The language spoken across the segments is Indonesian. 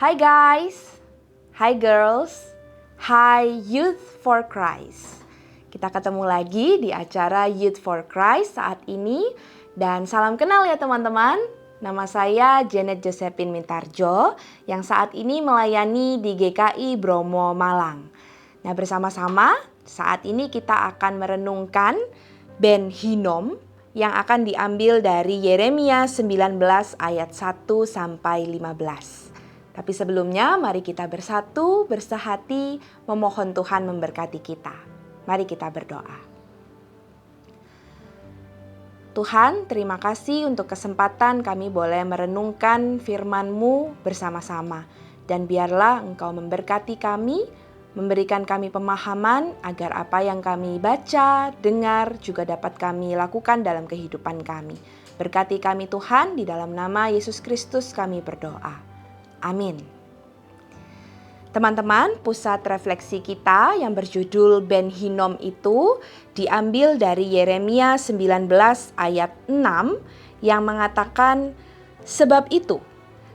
Hai guys, hai girls, hai Youth for Christ. Kita ketemu lagi di acara Youth for Christ saat ini. Dan salam kenal ya teman-teman. Nama saya Janet Josephine Mintarjo yang saat ini melayani di GKI Bromo Malang. Nah, bersama-sama saat ini kita akan merenungkan Ben Hinnom yang akan diambil dari Yeremia 19 ayat 1 sampai 15. Tapi sebelumnya mari kita bersatu, bersehati, memohon Tuhan memberkati kita. Mari kita berdoa. Tuhan, terima kasih untuk kesempatan kami boleh merenungkan firman-Mu bersama-sama. Dan biarlah Engkau memberkati kami, memberikan kami pemahaman agar apa yang kami baca, dengar juga dapat kami lakukan dalam kehidupan kami. Berkati kami Tuhan, di dalam nama Yesus Kristus kami berdoa. Amin. Teman-teman, pusat refleksi kita yang berjudul Ben Hinnom itu diambil dari Yeremia 19 ayat 6 yang mengatakan, "Sebab itu,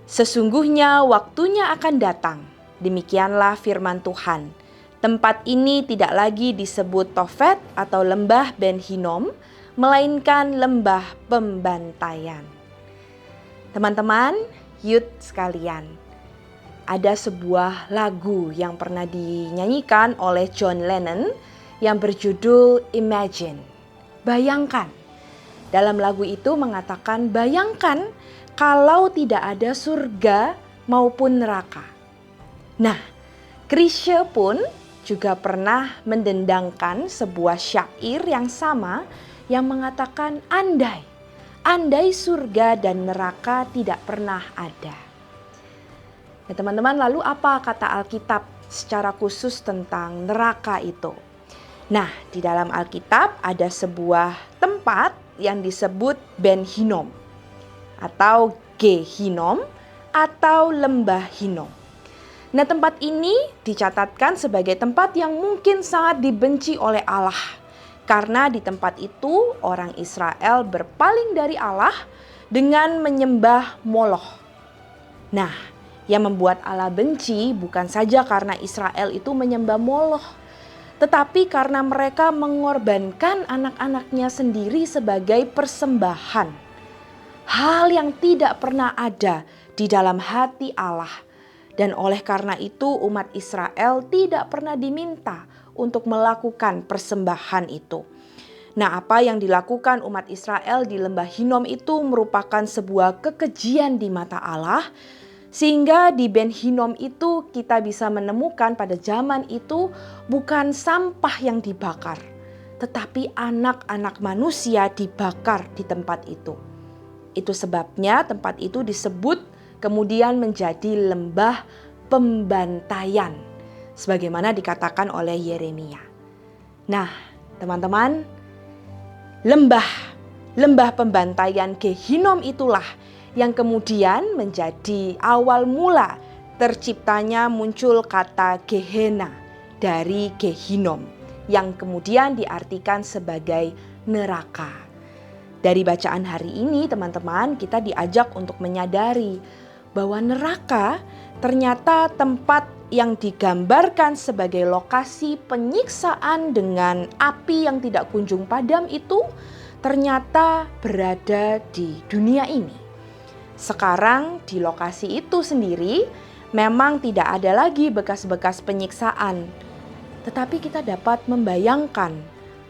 sesungguhnya waktunya akan datang, demikianlah firman Tuhan. Tempat ini tidak lagi disebut Tofet atau lembah Ben Hinnom, melainkan lembah pembantaian." Teman-teman, youth sekalian, ada sebuah lagu yang pernah dinyanyikan oleh John Lennon yang berjudul Imagine. Bayangkan. Dalam lagu itu mengatakan, bayangkan kalau tidak ada surga maupun neraka. Nah, Chrisye pun juga pernah mendendangkan sebuah syair yang sama yang mengatakan andai surga dan neraka tidak pernah ada. Nah, teman-teman, lalu apa kata Alkitab secara khusus tentang neraka itu? Nah, di dalam Alkitab ada sebuah tempat yang disebut Ben Hinnom atau Gehinnom atau lembah Hinnom. Nah, tempat ini dicatatkan sebagai tempat yang mungkin sangat dibenci oleh Allah. Karena di tempat itu orang Israel berpaling dari Allah dengan menyembah Moloch. Nah, yang membuat Allah benci bukan saja karena Israel itu menyembah Moloch, tetapi karena mereka mengorbankan anak-anaknya sendiri sebagai persembahan. Hal yang tidak pernah ada di dalam hati Allah. Dan oleh karena itu umat Israel tidak pernah diminta untuk melakukan persembahan itu. Nah, apa yang dilakukan umat Israel di lembah Hinnom itu merupakan sebuah kekejian di mata Allah. Sehingga di Ben Hinnom itu kita bisa menemukan pada zaman itu bukan sampah yang dibakar, tetapi anak-anak manusia dibakar di tempat itu. Itu sebabnya tempat itu disebut kemudian menjadi lembah pembantaian, sebagaimana dikatakan oleh Yeremia. Nah, teman-teman, lembah pembantaian Gehinnom itulah yang kemudian menjadi awal mula terciptanya muncul kata Gehenna dari Gehinnom yang kemudian diartikan sebagai neraka. Dari bacaan hari ini teman-teman, kita diajak untuk menyadari bahwa neraka ternyata tempat yang digambarkan sebagai lokasi penyiksaan dengan api yang tidak kunjung padam itu ternyata berada di dunia ini. Sekarang di lokasi itu sendiri memang tidak ada lagi bekas-bekas penyiksaan. Tetapi kita dapat membayangkan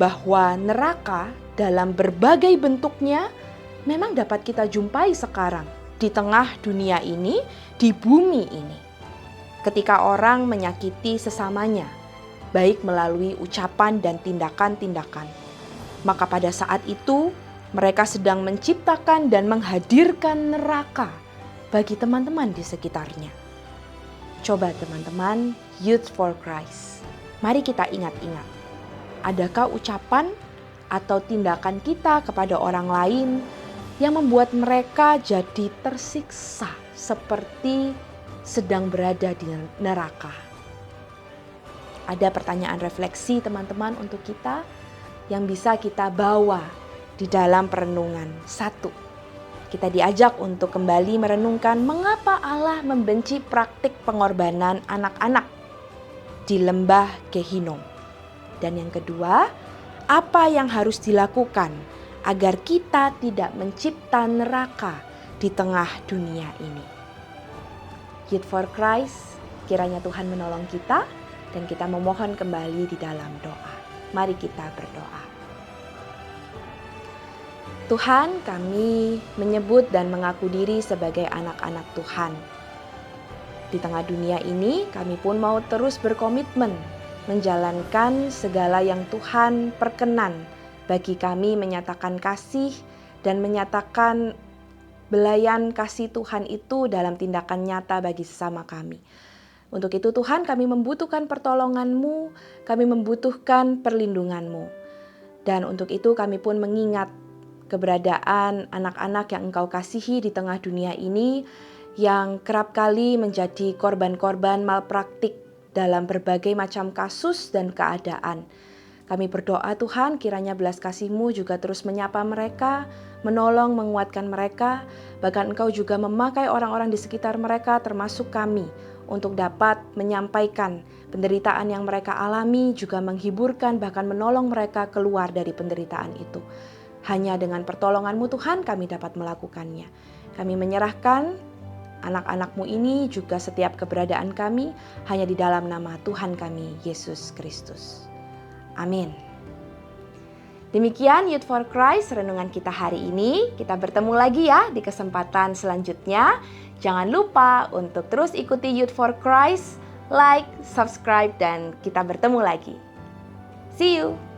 bahwa neraka dalam berbagai bentuknya memang dapat kita jumpai sekarang di tengah dunia ini, di bumi ini. Ketika orang menyakiti sesamanya, baik melalui ucapan dan tindakan-tindakan, maka pada saat itu mereka sedang menciptakan dan menghadirkan neraka bagi teman-teman di sekitarnya. Coba teman-teman, Youth for Christ, mari kita ingat-ingat. Adakah ucapan atau tindakan kita kepada orang lain yang membuat mereka jadi tersiksa seperti sedang berada di neraka? Ada pertanyaan refleksi teman-teman untuk kita yang bisa kita bawa di dalam perenungan. 1. kita diajak untuk kembali merenungkan mengapa Allah membenci praktik pengorbanan anak-anak di lembah Gehinom. Dan yang kedua, apa yang harus dilakukan agar kita tidak mencipta neraka di tengah dunia ini. Youth for Christ, kiranya Tuhan menolong kita dan kita memohon kembali di dalam doa. Mari kita berdoa. Tuhan, kami menyebut dan mengaku diri sebagai anak-anak Tuhan. Di tengah dunia ini, kami pun mau terus berkomitmen menjalankan segala yang Tuhan perkenan bagi kami menyatakan kasih dan menyatakan belayan kasih Tuhan itu dalam tindakan nyata bagi sesama kami. Untuk itu Tuhan, kami membutuhkan pertolongan-Mu, kami membutuhkan perlindungan-Mu. Dan untuk itu kami pun mengingat keberadaan anak-anak yang Engkau kasihi di tengah dunia ini yang kerap kali menjadi korban-korban malpraktik dalam berbagai macam kasus dan keadaan. Kami berdoa Tuhan, kiranya belas kasih-Mu juga terus menyapa mereka, menolong, menguatkan mereka, bahkan Engkau juga memakai orang-orang di sekitar mereka termasuk kami untuk dapat menyampaikan penderitaan yang mereka alami, juga menghiburkan bahkan menolong mereka keluar dari penderitaan itu. Hanya dengan pertolongan-Mu Tuhan kami dapat melakukannya. Kami menyerahkan anak-anak-Mu ini juga setiap keberadaan kami hanya di dalam nama Tuhan kami, Yesus Kristus. Amin. Demikian Youth for Christ renungan kita hari ini. Kita bertemu lagi ya di kesempatan selanjutnya. Jangan lupa untuk terus ikuti Youth for Christ, like, subscribe, dan kita bertemu lagi. See you!